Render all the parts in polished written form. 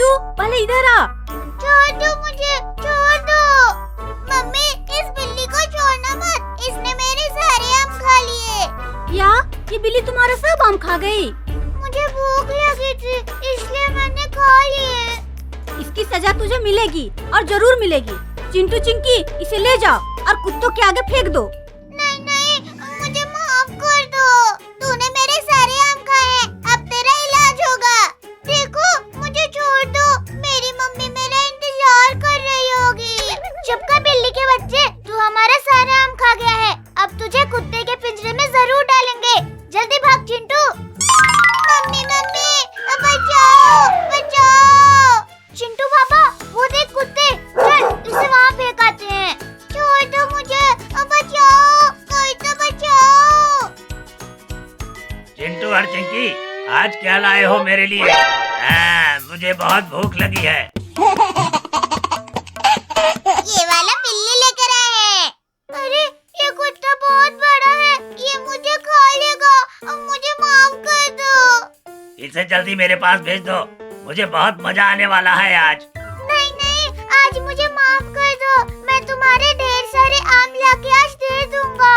चिंटू पहले इधर आ। छोड़ दो मुझे, छोड़ दो। मम्मी इस बिल्ली को छोड़ना मत, इसने मेरे सारे आम खा लिए। क्या ये बिल्ली तुम्हारा सब आम खा गई? मुझे भूख लगी थी इसलिए मैंने खा लिए। इसकी सजा तुझे मिलेगी और जरूर मिलेगी। चिंटू चिंकी इसे ले जाओ और कुत्तों के आगे फेंक दो। नहीं नहीं, मुझे माफ कर दो। तूने मेरे सारे आम खाए हैं, अब तेरा इलाज होगा। देखो मुझे छोड़ दो, मेरी मम्मी मेरा इंतजार कर रही होगी। चुप कर बिल्ली के बच्चे, तू हमारा सारा आम खा गया है। अब तुझे कुत्ते के पिंजरे में जरूर डालेंगे। जल्दी भाग चिंटू। मम्मी मम्मी बचाओ बचाओ। चिंटू पापा वो देख कुत्ते, चल इसे वहाँ फेंक आते हैं। छोड़ दो मुझे, बचाओ, कोई तो बचाओ। चिंटू और चिंकी आज क्या लाए हो मेरे लिए? मुझे बहुत भूख लगी है। ये वाला बिल्ली लेकर आए हैं। अरे ये कुत्ता बहुत बड़ा है, ये मुझे खा लेगा। अब मुझे माफ कर दो। इसे जल्दी मेरे पास भेज दो, मुझे बहुत मजा आने वाला है आज। नहीं नहीं, आज मुझे माफ कर दो। मैं तुम्हारे ढेर सारे आम लाके आज दे दूंगा।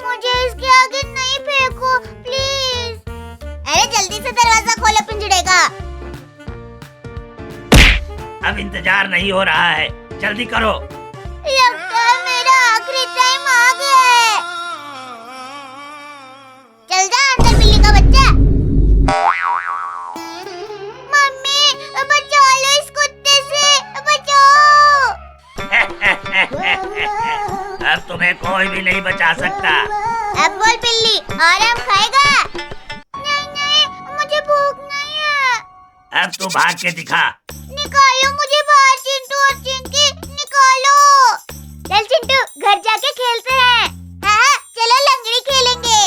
मुझे इसके आगे नहीं फेंको प्लीज। अरे जल्दी से दरवाजा खोलो पिंजड़े का। अब इंतजार नहीं हो रहा है, जल्दी करो। लगता है मेरा आखिरी टाइम आ गया है। चल जा अंदर बिल्ली का बच्चा। मम्मी बचा लो इस कुत्ते से, बचाओ। अब तुम्हें कोई भी नहीं बचा सकता। अब बोल बिल्ली, आराम खाएगा? नहीं नहीं, मुझे भूख नहीं है। अब तू भाग के दिखा। निकालो मुझे बाहर चिंटू और चिंकी, निकालो। चल चिंटू घर जाके खेलते हैं। हाँ चलो लंगड़ी खेलेंगे।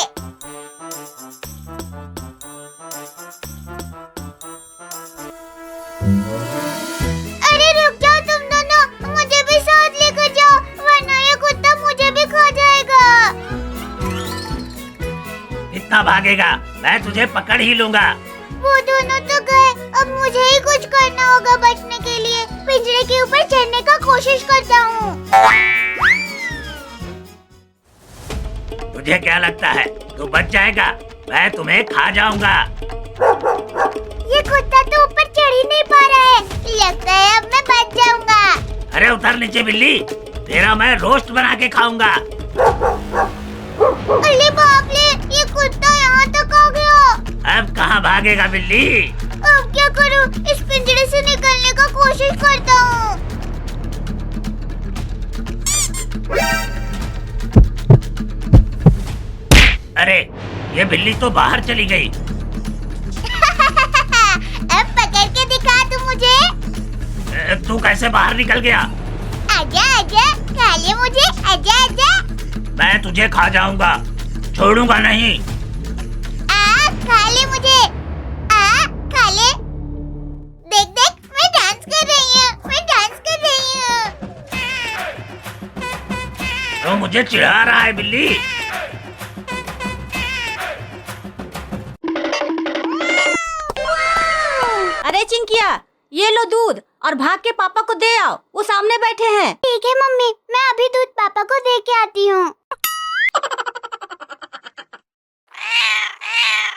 अरे रुक जाओ तुम दोनों, मुझे भी साथ लेकर जाओ वरना ये कुत्ता मुझे भी खा जाएगा। कितना भागेगा, मैं तुझे पकड़ ही लूंगा। वो दोनों तो गए, अब मुझे ही कुछ करना होगा बचने के लिए। पिंजरे के ऊपर चढ़ने का कोशिश करता हूँ। तुझे क्या लगता है तू बच जाएगा? मैं तुम्हें खा जाऊंगा। ये कुत्ता तो ऊपर चढ़ ही नहीं पा रहा है, लगता है अब मैं बच जाऊंगा। अरे उतर नीचे बिल्ली, तेरा मैं रोस्ट बना के खाऊंगा। अरे बाप रे, ये कुत्ता यहाँ तक आ गया। अब कहाँ भागेगा बिल्ली? अब क्या करूँ, इस पिंजरे से निकलने का कोशिश करता हूँ। अरे ये बिल्ली तो बाहर चली गई। अब पकड़ के दिखा तू मुझे। तू कैसे बाहर निकल गया? आजा आजा, खा ले मुझे, आजा आजा। मैं तुझे खा जाऊंगा, छोड़ूंगा नहीं। खा ले मुझे, खा ले। देख देख मैं डांस कर रही हूँ, मैं डांस कर रही हूँ। तो मुझे चिढ़ा रहा है बिल्ली। अरे चिंकिया ये लो दूध और भाग के पापा को दे आओ, वो सामने बैठे हैं। ठीक है मम्मी, मैं अभी दूध पापा को दे के आती हूँ।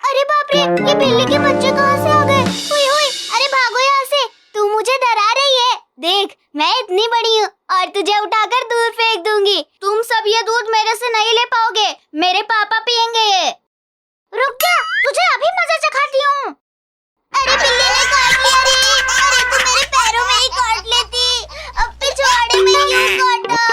अरे बाप रे, ये बिल्ली के बच्चे कहाँ से आ गए? हुई हुई, अरे भागो यहाँ से, तू मुझे डरा रही है। देख मैं इतनी बड़ी हूँ और तुझे उठाकर दूर फेंक दूंगी। तुम सब ये दूध मेरे से नहीं ले पाओगे, मेरे पापा पियेंगे ये। रुक जा, तुझे अभी मजा चखाती हूँ। अरे बिल्ली ने काट लिया रे। अरे तू मेरे पैरों में ही काट लेती, अब पिछवाड़े में क्यों काटा?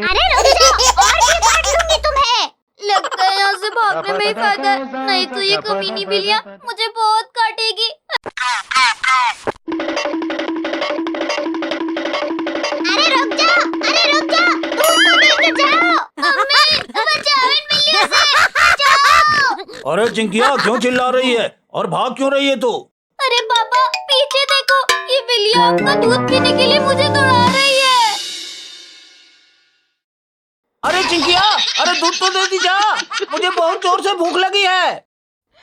अरे रुक जा, और भी काट दूंगी तुम्हें। लगता है यहाँ से भागने में ही फायदा है, नहीं तो ये कमीनी बिल्लियाँ मुझे बहुत काटेगी। अरे रुक जा, अरे रुक जा, दूध तो लेके जाओ। अम्मी बचाओ इन बिल्लियों से, बचाओ। अरे चिंकिया क्यों चिल्ला रही है और भाग क्यों रही है तू? अरे पापा पीछे देखो, ये बिल्लियाँ आपका दूध पीने के लिए मुझे दौड़ा रही है। अरे चिंकिया, अरे दूध तो दे दी जा, मुझे बहुत जोर से भूख लगी है।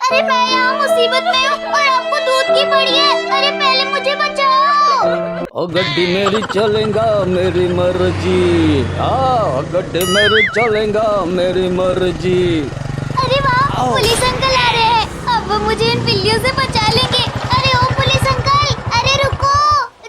अरे मैं यहाँ मुसीबत में हूँ और आपको दूध की पड़ी है। अरे पहले मुझे बचाओ। ओ गड्डी मेरी चलेगा मेरी मर्जी, गड्डी मेरी चलेगा मेरी मर्जी। अरे वाह, पुलिस अंकल आ रहे हैं। अब वो मुझे इन बिल्लियों से बचा लेंगे। अरे ओ पुलिस अंकल, अरे रुको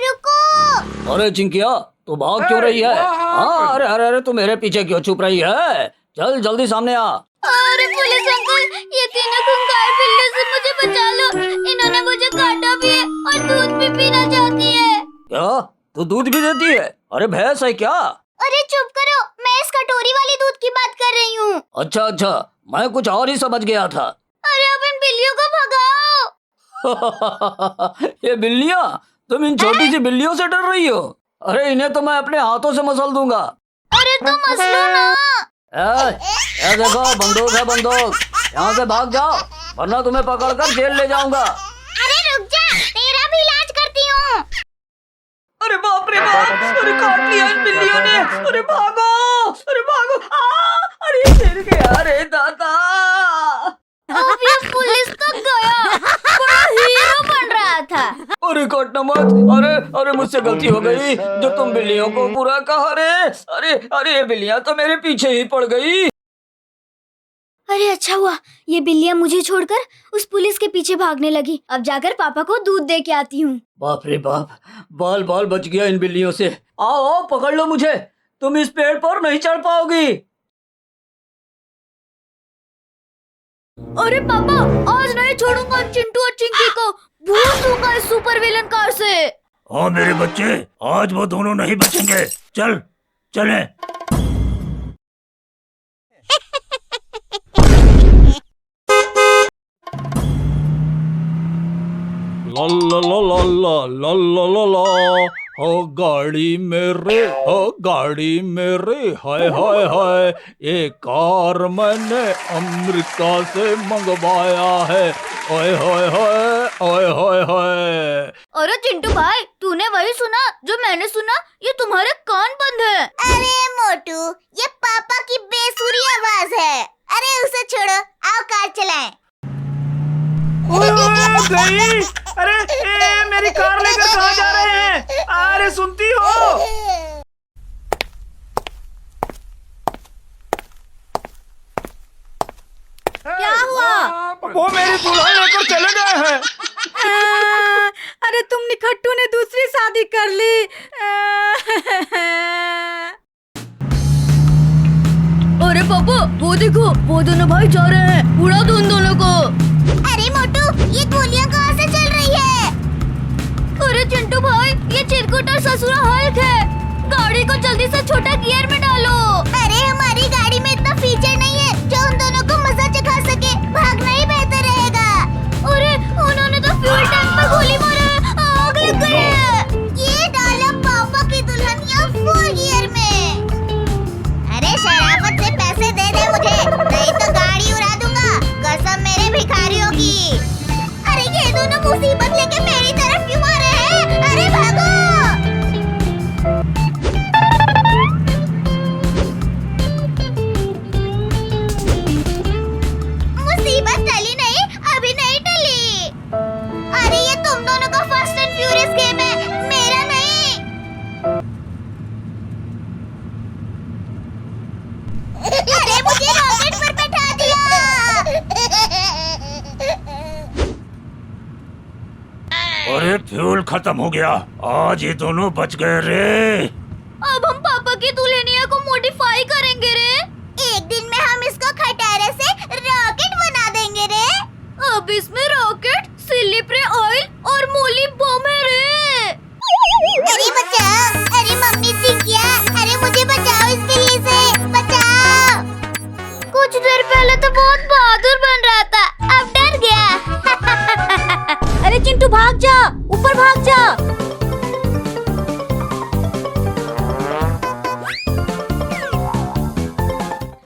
रुको। अरे चिंकिया, तू भाग क्यों रही है? हाँ, अरे अरे अरे, तू मेरे पीछे क्यों छुप रही है? चल जल्दी सामने आ। अरे पुलिस अंकल, ये तीनों खूंखार बिल्लियों से मुझे बचा लो। इन्होंने मुझे काटा भी है और दूध भी पीना चाहती है। क्या तू दूध भी देती है? अरे भैंस है क्या? अरे चुप करो, मैं इस कटोरी वाली दूध की बात कर रही हूँ। अच्छा अच्छा, मैं कुछ और ही समझ गया था। अरे अब इन बिल्लियों को भगाओ। ये बिल्लियाँ, तुम इन छोटी सी बिल्लियों से डर रही हो? अरे इन्हें तो मैं अपने हाथों से मसल दूंगा। अरे तो मसलो ना। ए देखो, बंदूक है बंदूक, यहाँ से भाग जाओ वरना तुम्हें पकड़कर जेल ले जाऊंगा। अरे रुक जा, तेरा भी इलाज करती हूँ। अरे बाप रे बाप, अरे काट लिया इन बिल्लियों ने। अरे भागो, अरे भागो, अरे गिर गया, अरे दादा। अब ये पुलिस तक गया, बड़ा हीरो बन रहा था। अरे काटना मत, अरे अरे मुझसे गलती हो गई जो तुम बिल्लियों को बुरा कहा रे। अरे अरे ये बिल्लियाँ तो मेरे पीछे ही पड़ गई। अरे अच्छा हुआ, ये बिल्लियाँ मुझे छोड़कर उस पुलिस के पीछे भागने लगी। अब जाकर पापा को दूध दे के आती हूँ। बाप रे बाप, बाल बाल बच गया इन बिल्लियों से। आओ आओ, पकड़ लो मुझे, तुम इस पेड़ पर नहीं चढ़ पाओगी। अरे पापा, आज नहीं छोड़ूंगा चिंटू और चिंकी को। भूल दूंगा इस सुपर विलन कार से। हाँ मेरे बच्चे, आज वो दोनों नहीं बचेंगे। चल चले। ला ला ला ला ला ला ला ला, हो गाड़ी मेरे, हो गाड़ी मेरे, हाय हाय हाय, ये कार मैंने अमेरिका से मंगवाया है। ओए होए होए, ओए होए होए। अरे चिंटू भाई, तूने वही सुना जो मैंने सुना? ये तुम्हारे कान बंद है। अरे मोटू, ये पापा की बेसुरी आवाज है। अरे उसे छोड़ो, आओ कार चलाएं। गई। अरे मेरी कार लेकर कहाँ जा रहे हैं? अरे सुनती हो? क्या हुआ? वो मेरी दुल्हन लेकर चले गए हैं। अरे तुम निखट्टू ने दूसरी शादी कर ली। अरे पापा, वो देखो, वो दोनों भाई जा रहे हैं। उड़ा दो उन दोनों को। अरे मोटू, ये गोलियां कहाँ से चल रही है? अरे चिंटू भाई, ये चिरकुट और ससुरा हल्क है। गाड़ी को जल्दी से छोटा गियर में डालो। अरे हमारी गाड़ी में इतना फीचर नहीं है जो उन दोनों को मजा चखा सके। भागना ही बेहतर रहेगा। अरे उन्होंने तो फ्यूल टैंक में गोली मारा है, आग लग गई है। ये डाला पापा की दुल्हनिया फुल गियर में। अरे शराफत से पैसे दे दे मुझे, नहीं तो गाड़ी उड़ा दूंगा। कसम मेरे भिखारियों की। अरे ये दोनों मुसीबत लेके मेरी तरफ क्यों आ रहे हैं? अरे भागो। मुसीबत टली नहीं, अभी नहीं टली। अरे ये तुम दोनों का फास्ट एंड फ्यूरियस गेम है, मेरा नहीं। अरे मुझे रॉकेट पर बैठा दिया। अरे फ्यूल खत्म हो गया। आज ये दोनों बच गए रे। अब हम पापा की दुल्हनिया को मॉडिफाई करेंगे रे। एक दिन में हम इसको खटारे से रॉकेट बना देंगे रे। अब इसमें रॉकेट, सिल्ली ऑयल और मूली बम है रे। अरे बचाओ, अरे मम्मी चिंकिया, अरे मुझे बचाओ इस बिल्ली से, बचाओ। कुछ देर पहले तो बहुत बहादुर बन रहा था, अब डर गया। अरे चिंटू भाग जा, ऊपर भाग जा।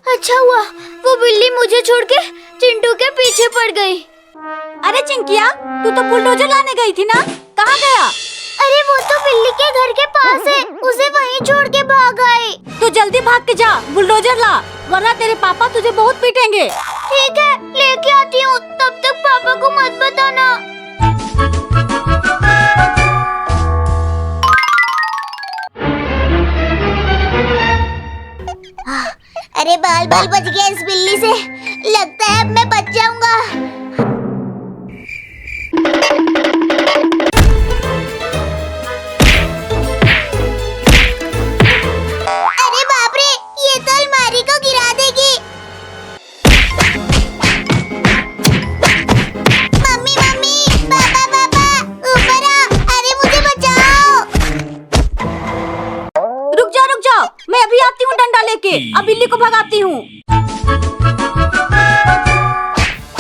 अच्छा हुआ, वो बिल्ली मुझे छोड़ के चिंटू के पीछे पड़ गई। अरे चिंकिया, तू तो बुलडोजर लाने गई थी ना, कहाँ गया? अरे वो तो बिल्ली के घर के पास है, उसे वहीं छोड़ के भाग आई। तू जल्दी भाग के जा, बुलडोजर ला, वरना तेरे पापा तुझे बहुत पीटेंगे। ठीक है, लेके आती हूँ, तब तक बल बच गया इस बिल्ली से। लगता है अब मैं बच जाऊंगा। अरे बाप रे, ये तो अलमारी को गिरा देगी। मम्मी मम्मी, पापा पापा, ऊपर आओ। अरे मुझे बचाओ। रुक जाओ, मैं अभी आती हूँ डंडा लेके। अब बिल्ली को भगाती हूँ।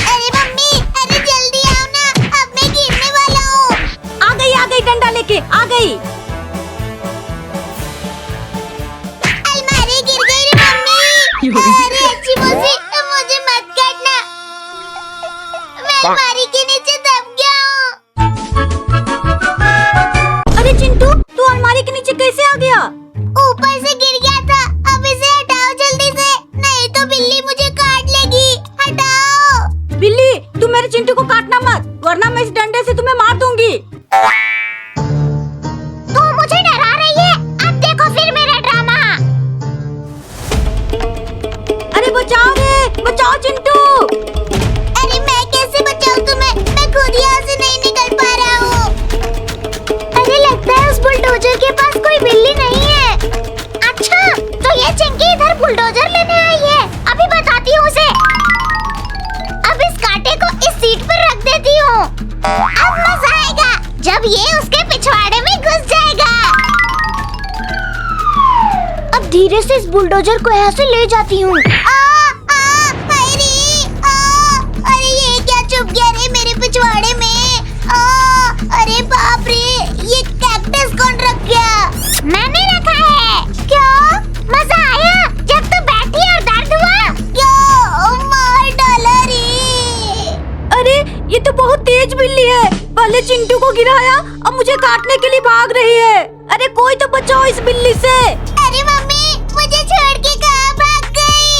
अरे मम्मी, अरे जल्दी आओ ना, अब मैं गिरने वाला हूँ। आ गई डंडा लेके आ गई। अलमारी गिर गई रे मम्मी। अरे अच्छी मौसी, मुझे मत काटना। मैं अलमारी के नीचे दब गया हूँ। अरे चिंटू, तू अलमारी के नीचे कैसे आ गया? ऊपर से गिर गया था। अब इसे हटाओ जल्दी से, नहीं तो बिल्ली मुझे काट लेगी। हटाओ। बिल्ली, तू मेरे चिंटू को काटना मत, वरना मैं इस डंडे से तुम्हें मार दूंगी। तू मुझे डरा रही है। अब देखो फिर मेरा ड्रामा। अरे बचाओ रे, बचाओ चिंटू। अरे मैं कैसे बचाऊं तुम्हें? मैं खुद यहाँ से नहीं निकल पा रहा हूँ। अरे लगता है उस बुलडोजर के पास कोई बिल्ली नहीं है। अच्छा, तो ये चिंकी इधर बुलडोजर लेने आई है। अभी बताती हूँ उसे। अब इस कांटे को इस सीट पर रख देती हूँ। अब मजा आएगा जब ये उसके पिछवाड़े में घुस जाएगा। अब धीरे से इस बुलडोजर को यहाँ से ले जाती हूँ। अरे ये क्या चुप गया रे मेरे पिछवाड़े में। अरे बाप रे, ये कैक्टस कौन रख गया? मैंने रखा है। क्यों? मजा आया जब तू बैठी और दर्द हुआ? क्यों मार डाला रे? अरे ये तो बहुत तेज बिल्ली है। पहले चिंटू को गिराया, अब मुझे काटने के लिए भाग रही है। अरे कोई तो बचाओ इस बिल्ली से। अरे मम्मी, मुझे छोड़ के कहाँ भाग गई?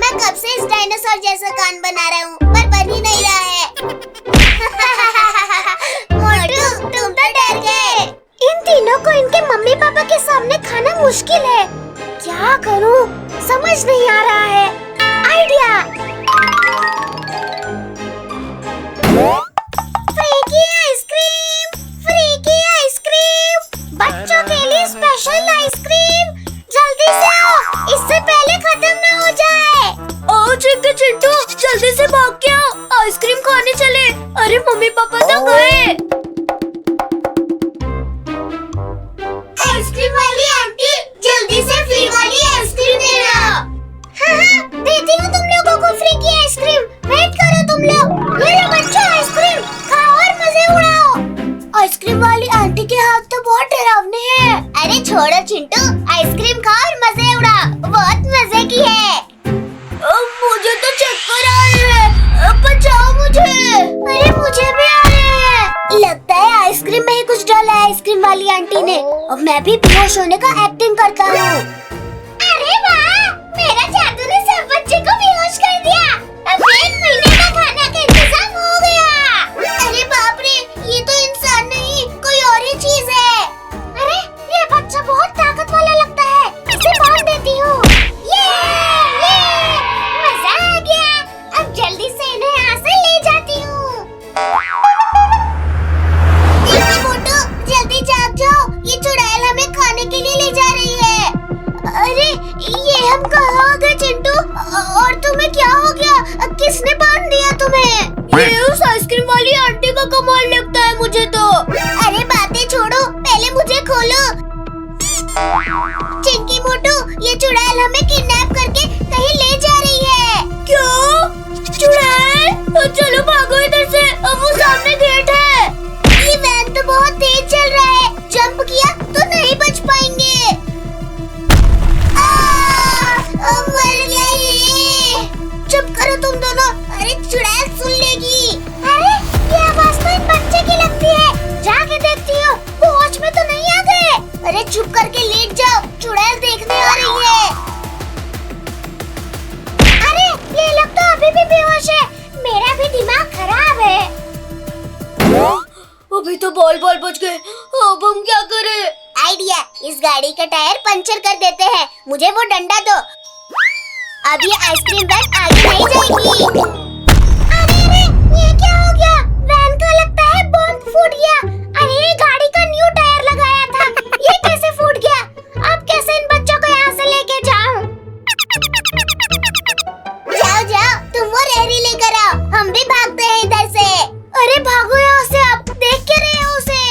मैं कब से इस डायनासोर जैसा कान बना रहा हूँ, पर बन ही नहीं रहा है। मोटू, तुम तो डर गए। इन तीनों को इनके मम्मी पापा के सामने खाना मुश्किल है। क्या करूँ, समझ नहीं आ रहा है। आइडिया। फ्री की आइसक्रीम, फ्री की आइसक्रीम, बच्चों के लिए स्पेशल आइसक्रीम। जल्दी से आओ, इससे पहले खत्म ना हो जाए। ओ चिंटू, जल्दी से भाग के आओ, आइसक्रीम खाने चले। अरे मम्मी पापा तो गए। आइसक्रीम वाली आंटी, जल्दी से फ्री वाली आइसक्रीम देना। हाँ, देती हूँ तुम लोगों को फ्री की आइसक्रीम। वेट करो तुम लोग। ये लो बच्चों, आइसक्रीम खाओ और मजे उड़ाओ। आइसक्रीम वाली आंटी के हाथ तो बहुत डरावने हैं। अरे छोड़ो चिंटू, आइसक्रीम खाओ और मजे उड़ाओ, बहुत मजे की है। मुझे तो चक्कर आ रहे हैं, बचाओ मुझे। अरे मुझे भी आ रहे हैं। लगता है आइसक्रीम में ही कुछ डाला है आइसक्रीम वाली आंटी ने। अब मैं भी बेहोश होने का एक्टिंग करता हूँ। अरे वाह, मेरा जादू ने सब बच्चे को बेहोश कर दिया। अब 1 महीने का खाना का इंतजाम हो गया। अरे बाप रे, ये तो इंसान नहीं, कोई और ही चीज है। अरे ये बच्चा बहुत ताकत वाला लगता है, इसे बांध देती हूँ। मजा आ गया। अब जल्दी से इन्हें यहाँ से ले जाती हूँ। देखो मोटू, जल्दी जाग जाओ, ये चुड़ैल हमें खाने के लिए ले जा रही है। अरे ये हम कहाँ आ गए चिंटू? और तुम्हें क्या हो गया? किसने बांध दिया तुम्हें? ये उस आइसक्रीम वाली आंटी का कमाल लगता है मुझे तो। अरे बातें छोड़ो, पहले मुझे खोलो। चिंकी मोटू, ये चुड़ैल हमें किडनैप करके कहीं ले जा रही है। क्या? चुड़ैल? चलो भागो इधर से, अब वो सामने गेट है। ये वैन तो बहुत तेज चल रहा है, जंप किया तो नहीं बच पाएंगे। मर गई। चुप करो तुम दोनों, अरे चुड़ैल सुन लेगी। अरे ये आवाज तो इन बच्चे की लगती है, जाके देखती हूँ, वो होश में तो नहीं आ गए। अरे चुप करके लेट जाओ, चुड़ैल देखने आ रही है। अरे ये लोग तो अभी भी बेहोश है, मेरा भी दिमाग खराब है। अभी तो बॉल बच गए, अब हम क्या करें? आइडिया, इस गाड़ी का टायर पंचर कर देते हैं। मुझे वो डंडा दो। अब ये आइसक्रीम वैन आगे नहीं जाएगी। अरे ये क्या हो गया? वैन का लगता है बम फूट गया। अरे गाड़ी का न्यू टायर लगाया था, ये कैसे फूट गया? अब कैसे इन बच्चों को यहाँ से लेके जाऊँ? जाओ जाओ, तुम वो रेहड़ी लेकर आओ, हम भी भागते हैं इधर से। अरे भागो यहाँ से, आप देख के रहे हो उसे?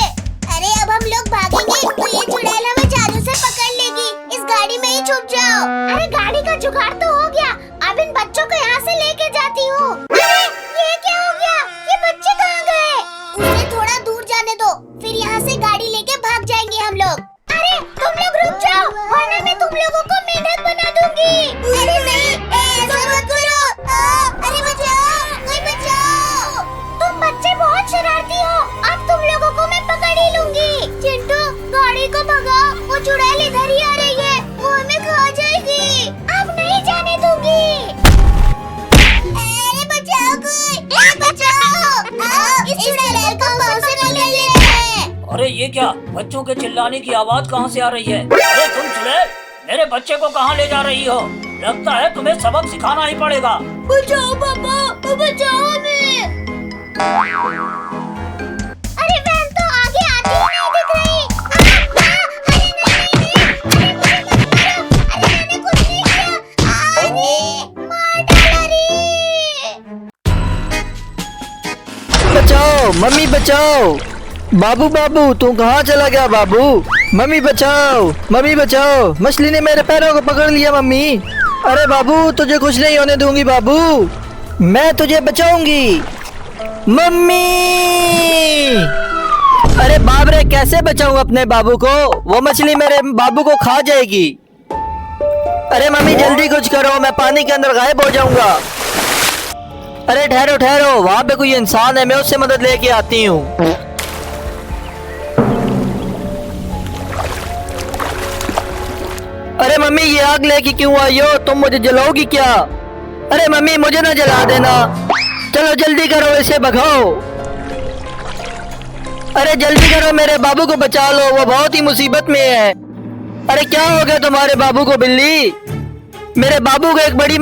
अरे अब हम लोग भागेंगे तो ये चुड़ैल हमें चारों से पकड़ लेगी। इस गाड़ी में ही छुप जाओ। अरे गाड़ी का जुगाड़ तो हो गया, अब इन बच्चों को यहाँ से लेके जाती हूँ। अरे ये क्या हो गया? ये बच्चे कहाँ गए? उन्हें थोड़ा दूर जाने दो, फिर यहाँ से गाड़ी लेके भाग जाएंगे हम लोग। अरे तुम लोग रुक जाओ, वरना मैं तुम लोगों को मेंढक बना दूंगी। अरे नहीं, ऐसा मत करो। अरे बचाओ, कोई बचाओ। तुम बच्चे बहुत शरारती हो, अब तुम लोगों को मैं पकड़ ही लूंगी। चिंटू गाड़ी को भगाओ, वो चुड़ैल इधर ही आ रही है, वो हमें खा जाएगी। अब नहीं जाने दूंगी। अरे बचाओ कोई, बचाओ। इस चुड़ैल को पाँव से पकड़ लेते हैं। अरे ये क्या? बच्चों के चिल्लाने की आवाज कहाँ से आ रही है? अरे तुम चुड़ैल, मेरे बच्चे को कहाँ ले जा रही हो? लगता है तुम्हें सबक सिखाना ही पड़ेगा। बचाओ पापा, बचाओ हमें। अरे वैन तो आगे आती ही नहीं दिख रही। अरे मैंने कुछ नहीं किया। अरे मार डाला रे। बचाओ मम्मी बचाओ। बाबू बाबू तू कहाँ चला गया बाबू? मम्मी बचाओ, मम्मी बचाओ, मछली ने मेरे पैरों को पकड़ लिया मम्मी। अरे बाबू तुझे कुछ नहीं होने दूंगी बाबू, मैं तुझे बचाऊंगी मम्मी। अरे बाप रे, कैसे बचाऊं अपने बाबू को? वो मछली मेरे बाबू को खा जाएगी। अरे मम्मी जल्दी कुछ करो, मैं पानी के अंदर गायब हो जाऊंगा। अरे ठहरो ठहरो, वहाँ पे कोई इंसान है, मैं उससे मदद लेके आती हूँ। अरे मम्मी ये आग लेके क्यों आई हो? तुम मुझे जलाओगी क्या? अरे मम्मी मुझे ना जला देना, चलो जल्दी करो, इसे भगाओ। अरे जल्दी करो, मेरे बाबू को बचा लो, वो बहुत ही मुसीबत में है। अरे क्या हो गया तुम्हारे बाबू को बिल्ली? मेरे बाबू को एक बड़ी